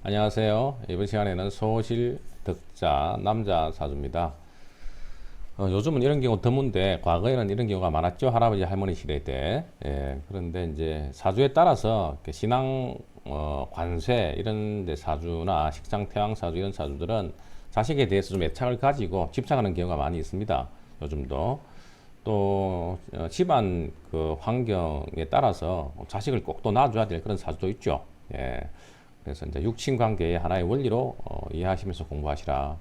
안녕하세요. 이번 시간에는 소실 득자 남자 사주입니다. 요즘은 이런 경우 드문데 과거에는 이런 경우가 많았죠. 할아버지 할머니 시대 때. 그런데 이제 사주에 따라서 신앙 관세 이런 데 사주나 식상 태왕 사주 이런 사주들은 자식에 대해서 좀 애착을 가지고 집착하는 경우가 많이 있습니다. 요즘도. 또 집안 그 환경에 따라서 자식을 꼭 또 낳아줘야 될 그런 사주도 있죠. 예. 그래서 이제 육친 관계의 하나의 원리로 이해하시면서 공부하시라.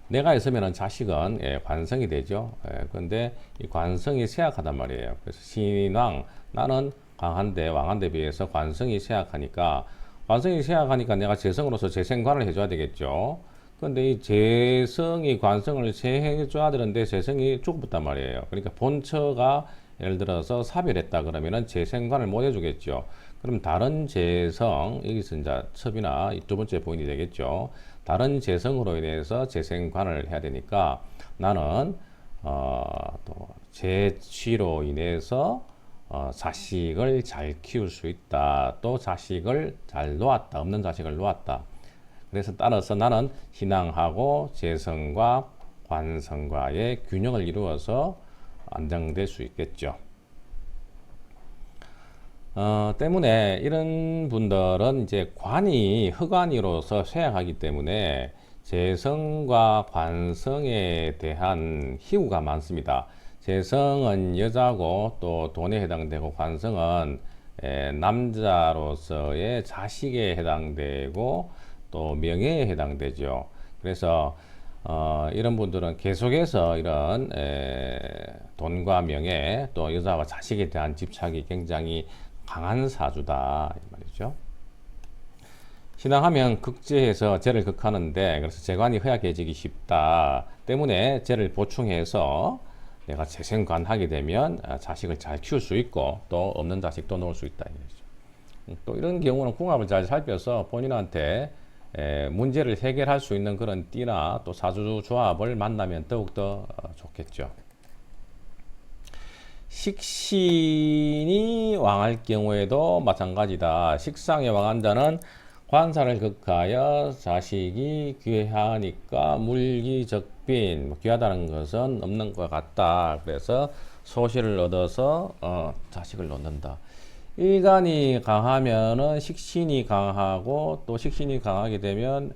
내가 있으면은 자식은 관성이 되죠. 그런데 이 관성이 쇠약하단 말이에요. 그래서 신왕 나는 강한데 왕한데 비해서 관성이 쇠약하니까 내가 재성으로서 재생관을 해줘야 되겠죠. 그런데 이 재성이 관성을 해줘야 되는데 재성이 죽었단 말이에요. 그러니까 본처가 예를 들어서 사별했다 그러면은 재생관을 못 해주겠죠. 그럼 다른 재성, 여기서 이제 첩이나 두 번째 보인이 되겠죠. 다른 재성으로 인해서 재생관을 해야 되니까 나는 또 재취로 인해서 자식을 잘 키울 수 있다. 또 자식을 잘 놓았다. 없는 자식을 놓았다. 그래서 따라서 나는 신앙하고 재성과 관성과의 균형을 이루어서 안정될 수 있겠죠. 때문에 이런 분들은 이제 관이 흑관이로서 쇠약하기 때문에 재성과 관성에 대한 희우가 많습니다. 재성은 여자고 또 돈에 해당되고 관성은 남자로서의 자식에 해당되고 또 명예에 해당되죠. 그래서 이런 분들은 계속해서 이런 돈과 명예 또 여자와 자식에 대한 집착이 굉장히 강한 사주다 이 말이죠. 신앙하면 극제해서 재를 극하는데 그래서 재관이 허약해지기 쉽다 때문에 재를 보충해서 내가 재생관하게 되면 자식을 잘 키울 수 있고 또 없는 자식도 놓을 수 있다 이거죠. 또 이런 경우는 궁합을 잘 살펴서 본인한테 문제를 해결할 수 있는 그런 띠나 또 사주 조합을 만나면 더욱더 좋겠죠. 식신이 왕할 경우에도 마찬가지다. 식상에 왕한 자는 관사를 극하여 자식이 귀하니까 물기적빈, 귀하다는 것은 없는 것 같다. 그래서 소실을 얻어서 자식을 놓는다. 일간이 강하면은 식신이 강하고 또 식신이 강하게 되면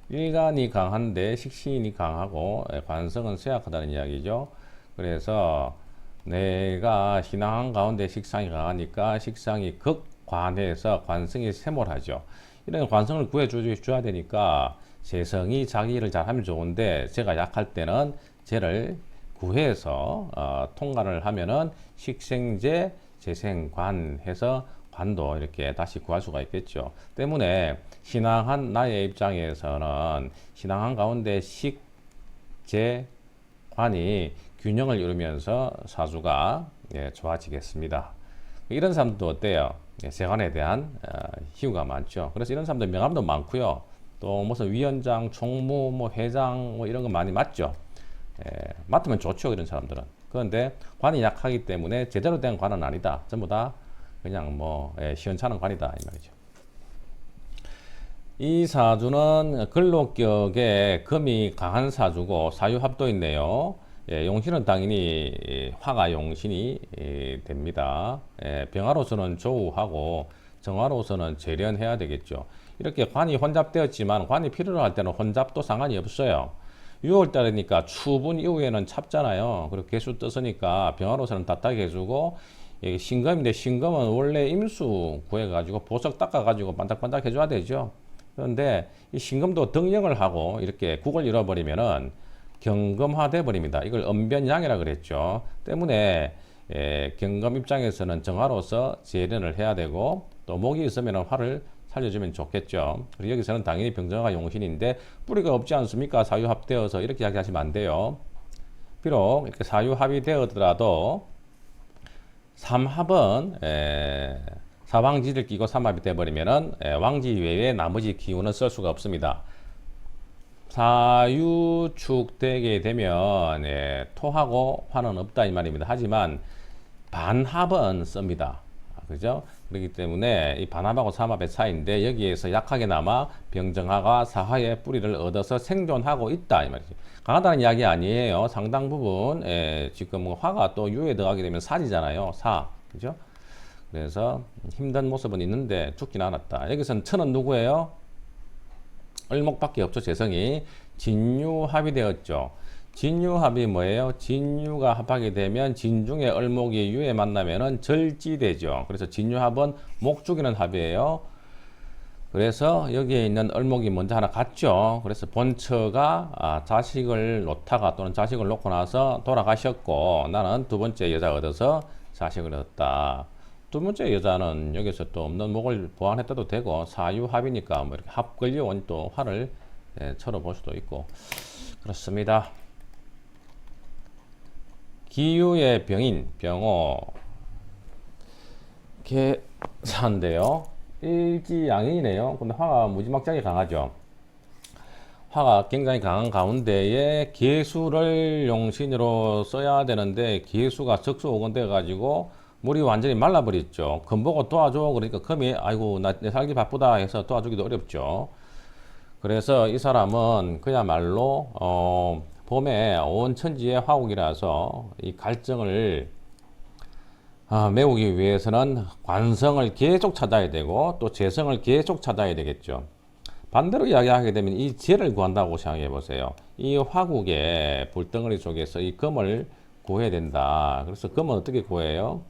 일간이 강한데 식신이 강하고 관성은 쇠약하다는 이야기죠. 그래서 내가 신앙한 가운데 식상이 강하니까 식상이 극관해서 관성이 쇠몰하죠. 이런 관성을 구해줘야 되니까 재성이 자기를 잘하면 좋은데 제가 약할 때는 쟤를 구해서 통과를 하면은 식생재 재생관 해서 관도 이렇게 다시 구할 수가 있겠죠. 때문에 신앙한 나의 입장에서는 신앙한 가운데 식, 재, 관이 균형을 이루면서 사주가 좋아지겠습니다. 이런 사람도 어때요? 세관에 대한 희우가 많죠. 그래서 이런 사람들 명함도 많고요. 또 무슨 위원장, 총무, 뭐 회장 뭐 이런 거 많이 맡죠. 맡으면 좋죠. 이런 사람들은. 그런데 관이 약하기 때문에 제대로 된 관은 아니다. 전부 다 그냥 뭐 시원찮은 관이다 이 말이죠. 이 사주는 근록격에 금이 강한 사주고 사유합도인데요. 용신은 당연히 화가 용신이 됩니다. 병화로서는 조우하고 정화로서는 재련해야 되겠죠. 이렇게 관이 혼잡되었지만 관이 필요로 할 때는 혼잡도 상관이 없어요. 6월달이니까 추분 이후에는 찹잖아요. 그리고 개수 뜨으니까 병화로서는 따뜻하게 해주고 신금인데 신금은 원래 임수 구해가지고 보석 닦아가지고 반짝반짝 해줘야 되죠. 그런데 이 신금도 등령을 하고 이렇게 국을 잃어버리면은 경금화돼 버립니다. 이걸 언변양이라 그랬죠. 때문에 경금 입장에서는 정화로서 재련을 해야 되고 또 목이 있으면 화를 살려주면 좋겠죠. 그리고 여기서는 당연히 병정화가 용신인데 뿌리가 없지 않습니까? 사유합되어서 이렇게 이야기하시면 안 돼요. 비록 이렇게 사유합이 되었더라도 삼합은 사왕지를 끼고 삼합이 되어버리면은 왕지 외에 나머지 기운은 쓸 수가 없습니다. 사유축되게 되면 토하고 화는 없다 이 말입니다. 하지만 반합은 씁니다. 그죠? 그렇기 때문에 이 반합하고 삼합의 차이인데 여기에서 약하게나마 병정화가 사화의 뿌리를 얻어서 생존하고 있다 이 말이죠. 강하다는 이야기 아니에요. 상당 부분 지금 화가 또 유에 들어가게 되면 살이잖아요. 사, 그죠? 그래서 힘든 모습은 있는데 죽진 않았다. 여기서는 천은 누구예요? 을목밖에 없죠. 재성이 진유합이 되었죠. 진유합이 뭐예요? 진유가 합하게 되면 진중에 을목이 유에 만나면은 절지되죠. 그래서 진유합은 목 죽이는 합이에요. 그래서 여기에 있는 을목이 먼저 하나 갔죠. 그래서 본처가 자식을 놓다가 또는 자식을 놓고 나서 돌아가셨고 나는 두 번째 여자 얻어서 자식을 얻었다. 두 번째 여자는 여기서 또 없는 목을 보완했다도 되고 사유합이니까 뭐 이렇게 합걸려온 또 화를 쳐볼 수도 있고 그렇습니다. 기유의 병인 병호 계산인데요. 일지양인이네요. 근데 화가 무지막지하게 강하죠. 화가 굉장히 강한 가운데에 개수를 용신으로 써야 되는데 개수가 적수오건돼 가지고 물이 완전히 말라버렸죠. 금 보고 도와줘. 그러니까 금이 아이고 나 내 살기 바쁘다 해서 도와주기도 어렵죠. 그래서 이 사람은 그야말로 봄에 온 천지의 화국이라서 이 갈증을 메우기 위해서는 관성을 계속 찾아야 되고 또 재성을 계속 찾아야 되겠죠. 반대로 이야기하게 되면 이 재를 구한다고 생각해 보세요. 이 화국의 불덩어리 속에서 이 금을 구해야 된다. 그래서 금은 어떻게 구해요?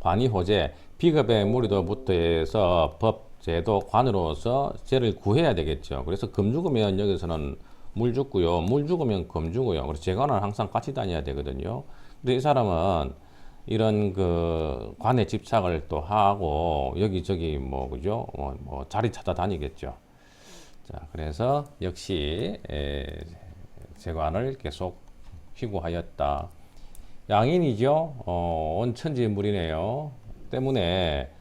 관이호재, 비급의 무리도 부터해서 법, 제도, 관으로서 재를 구해야 되겠죠. 그래서 금 죽으면 여기서는 물 죽고요. 물 죽으면 금 죽고요. 그래서 재관은 항상 같이 다녀야 되거든요. 근데 이 사람은 이런 그 관에 집착을 또 하고 여기저기 뭐 그죠? 뭐 자리 찾아다니겠죠. 자, 그래서 역시 재관을 계속 희구하였다. 양인이죠. 온천지물이네요. 때문에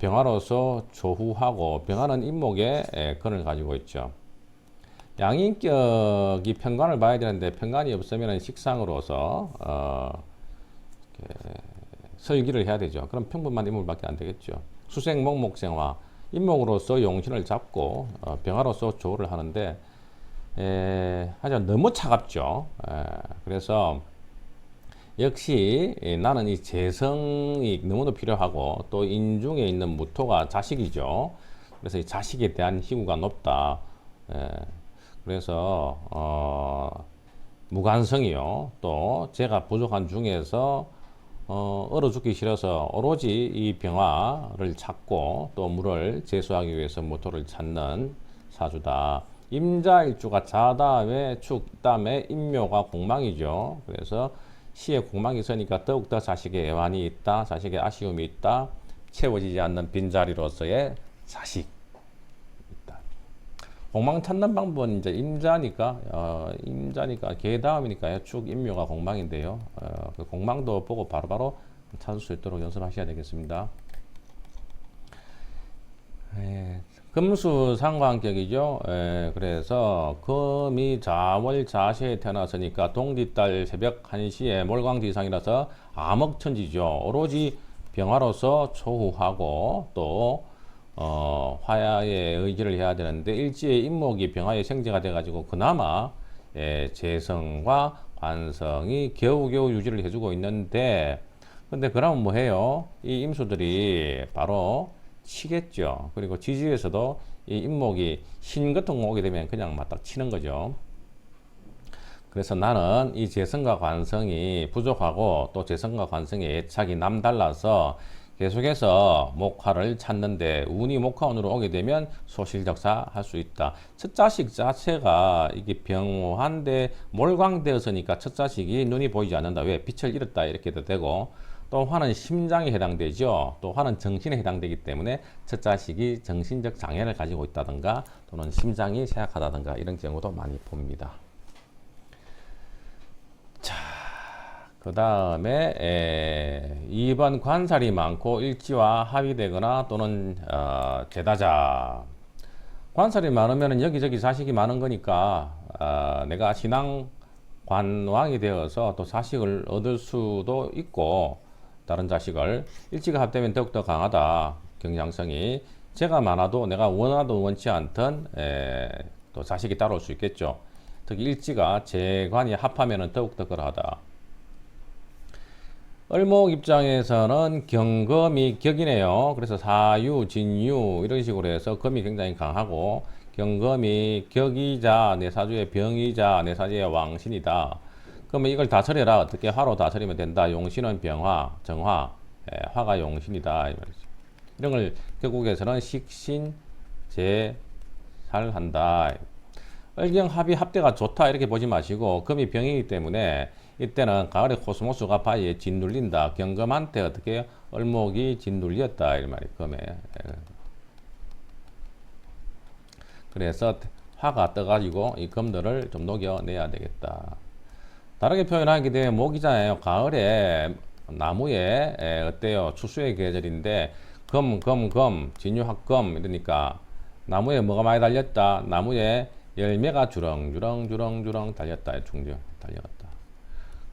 병화로서 조후하고 병화는 인목에 근을 가지고 있죠. 양인격이 편관을 봐야 되는데 편관이 없으면 식상으로서 설기를 해야 되죠. 그럼 평분만 인물밖에 안 되겠죠. 수생 목목생화 인목으로서 용신을 잡고 병화로서 조를 하는데 하지만 너무 차갑죠. 그래서 역시 나는 이 재성이 너무도 필요하고 또 인중에 있는 무토가 자식이죠. 그래서 이 자식에 대한 희구가 높다. 그래서 무관성이요. 또 제가 부족한 중에서 얼어 죽기 싫어서 오로지 이 병화를 찾고 또 물을 제수하기 위해서 무토를 찾는 사주다. 임자일주가 자 다음에 축 다음에 임묘가 공망이죠. 그래서 시에 공망이 있으니까 더욱더 자식의 애환이 있다. 자식의 아쉬움이 있다. 채워지지 않는 빈자리로서의 자식 있다. 공망 찾는 방법은 이제 임자니까 개 다음이니까요. 축 임묘가 공망인데요. 그 공망도 보고 바로바로 찾을 수 있도록 연습하셔야 되겠습니다. 금수 상관격이죠. 그래서 금이 자월 자시에 태어났으니까 동짓달 새벽 1시에 몰광지상이라서 암흑천지죠. 오로지 병화로서 초후하고 또 화야에 의지를 해야 되는데 일지의 인목이 병화의 생재가 돼가지고 그나마 재성과 관성이 겨우겨우 유지를 해주고 있는데 근데 그러면 뭐 해요? 이 임수들이 바로 치겠죠. 그리고 지지에서도 이 인목이 신 같은 거 오게 되면 그냥 맞닥 치는 거죠. 그래서 나는 이 재성과 관성이 부족하고 또 재성과 관성의 애착이 남달라서 계속해서 목화를 찾는데 운이 목화운으로 오게 되면 소실적사 할 수 있다. 첫 자식 자체가 이게 병호한데 몰광되었으니까 첫 자식이 눈이 보이지 않는다. 왜? 빛을 잃었다 이렇게도 되고 또 화는 심장에 해당되죠. 또 화는 정신에 해당되기 때문에 첫 자식이 정신적 장애를 가지고 있다든가 또는 심장이 쇠약하다든가 이런 경우도 많이 봅니다. 자, 그 다음에 2번 관살이 많고 일지와 합의되거나 또는 제다자. 관살이 많으면 여기저기 자식이 많은 거니까 내가 신앙 관왕이 되어서 또 자식을 얻을 수도 있고 다른 자식을. 일지가 합되면 더욱더 강하다. 경향성이. 제가 많아도 내가 원하도 원치 않던 또 자식이 따라올 수 있겠죠. 특히 일지가 재관이 합하면 더욱더 그러하다. 을목 입장에서는 경금이 격이네요. 그래서 사유, 진유 이런 식으로 해서 금이 굉장히 강하고, 경금이 격이자 내 사주의 병이자 내 사주의 왕신이다. 그러면 이걸 다스려라. 어떻게? 화로 다스리면 된다. 용신은 병화, 정화, 화가 용신이다. 이런 걸 결국에서는 식신, 제살한다. 을경 합이 합대가 좋다 이렇게 보지 마시고, 금이 병이기 때문에 이때는 가을에 코스모스가 바위에 짓눌린다. 경금한테 어떻게 을목이 짓눌렸다 이 말이 금에. 그래서 화가 떠가지고 이 금들을 좀 녹여내야 되겠다. 다르게 표현하게 되면 목이잖아요. 가을에 나무에 어때요? 추수의 계절인데 금, 진유합금 이러니까 나무에 뭐가 많이 달렸다. 나무에 열매가 주렁주렁 달렸다. 중주 달렸다.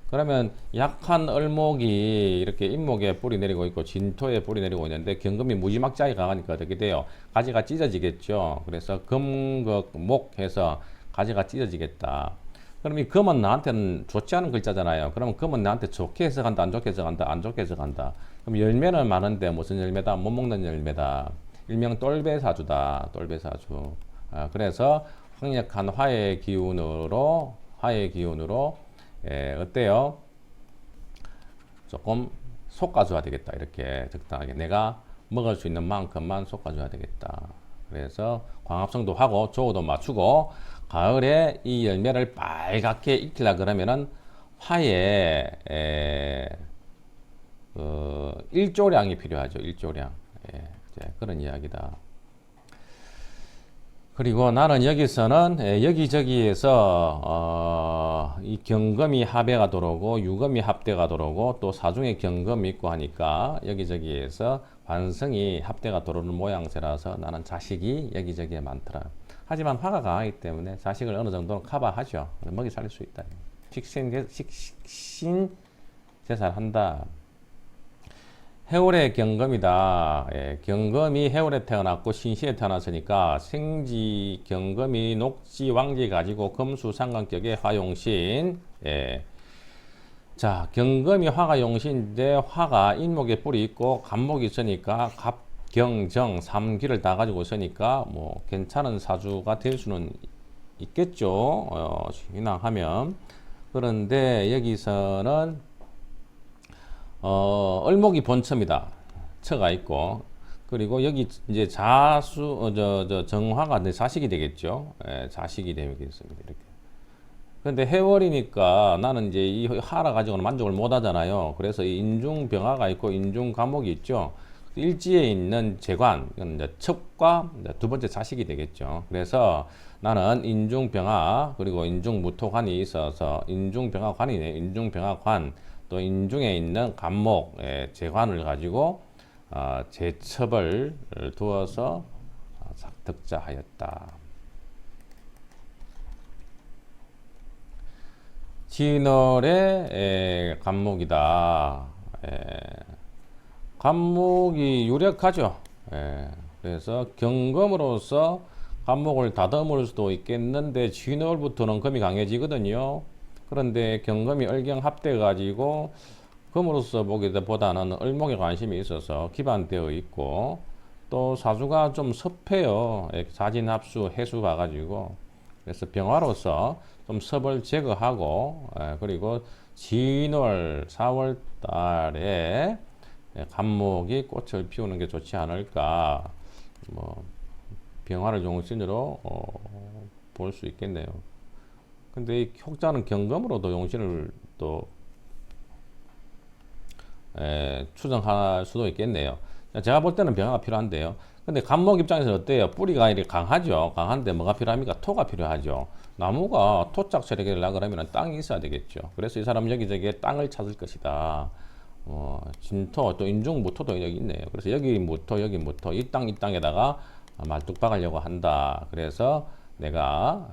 그러면 약한 을목이 이렇게 인목에 뿌리 내리고 있고 진토에 뿌리 내리고 있는데 경금이 무지막지하게 강하니까 어떻게 돼요? 가지가 찢어지겠죠. 그래서 금극목 해서 가지가 찢어지겠다. 그럼 이 금은 나한테는 좋지 않은 글자잖아요. 그러면 금은 나한테 좋게 해석한다, 안 좋게 해석한다, 안 좋게 해석한다. 그럼 열매는 많은데 무슨 열매다? 못 먹는 열매다. 일명 똘배사주다. 똘배사주. 그래서 강력한 화의 기운으로 어때요? 조금 솎아줘야 되겠다. 이렇게 적당하게 내가 먹을 수 있는 만큼만 솎아줘야 되겠다. 그래서 광합성도 하고 조우도 맞추고, 가을에 이 열매를 빨갛게 익히려 그러면은 화에 일조량이 필요하죠. 일조량. 그런 이야기다. 그리고 나는 여기서는 여기저기에서 이 경금이 합해가 들어오고 유금이 합대가 들어오고 또 사중에 경금이 있고 하니까 여기저기에서 관성이 합대가 들어오는 모양새라서 나는 자식이 여기저기에 많더라. 하지만 화가 강하기 때문에 자식을 어느 정도는 커버하죠. 먹이 살릴 수 있다. 식신 제살한다. 해월의 경금이다. 경금이 해월에 태어났고 신시에 태어났으니까 생지 경금이 녹지 왕지 가지고 금수 상관격의 화용신. 자, 경금이 화가 용신인데 화가 인목에 뿔이 있고 간목이 있으니까 갑경정 3기를 다 가지고 있으니까 뭐 괜찮은 사주가 될 수는 있겠죠. 신앙하면. 그런데 여기서는 을목이 본첨이다. 처가 있고, 그리고 여기 이제 정화가 내 자식이 되겠죠. 자식이 되겠습니다. 이렇게. 근데 해월이니까 나는 이제 이 하라 가지고는 만족을 못 하잖아요. 그래서 인중병화가 있고 인중감목이 있죠. 일지에 있는 재관, 이건 이제 첩과 두 번째 자식이 되겠죠. 그래서 나는 인중병화 그리고 인중무토관이 있어서 인중병화관이네. 인중병화관 또 인중에 있는 간목, 재관을 가지고 제첩을 두어서 득자하였다. 진월의 간목이다. 간목이 유력하죠. 그래서 경금으로서 간목을 다듬을 수도 있겠는데 진월부터는 금이 강해지거든요. 그런데 경금이 을경 합돼 가지고 금으로서 보기보다는 을목에 관심이 있어서 기반되어 있고, 또 사주가 좀 섭해요. 자진합수 해수 가가지고. 그래서 병화로서 좀 섭을 제거하고, 그리고 진월 4월 달에 간목이 꽃을 피우는 게 좋지 않을까. 뭐 병화를 용신으로 볼 수 있겠네요. 근데 이 혹자는 경금으로도 용신을 또 추정할 수도 있겠네요. 제가 볼 때는 병화가 필요한데요. 근데 간목 입장에서 어때요? 뿌리가 이렇게 강하죠. 강한데 뭐가 필요합니까? 토가 필요하죠. 나무가 토착 체력이 되려고 그러면 땅이 있어야 되겠죠. 그래서 이 사람은 여기저기에 땅을 찾을 것이다. 진토 또 인중무토도 여기 있네요. 그래서 여기 무토 여기 무토 이 땅에다가 말뚝 박으려고 한다. 그래서 내가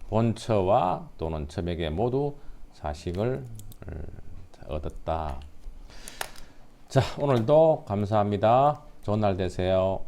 본처와 또는 첨에게 모두 자식을 얻었다. 자, 오늘도 감사합니다. 좋은 날 되세요.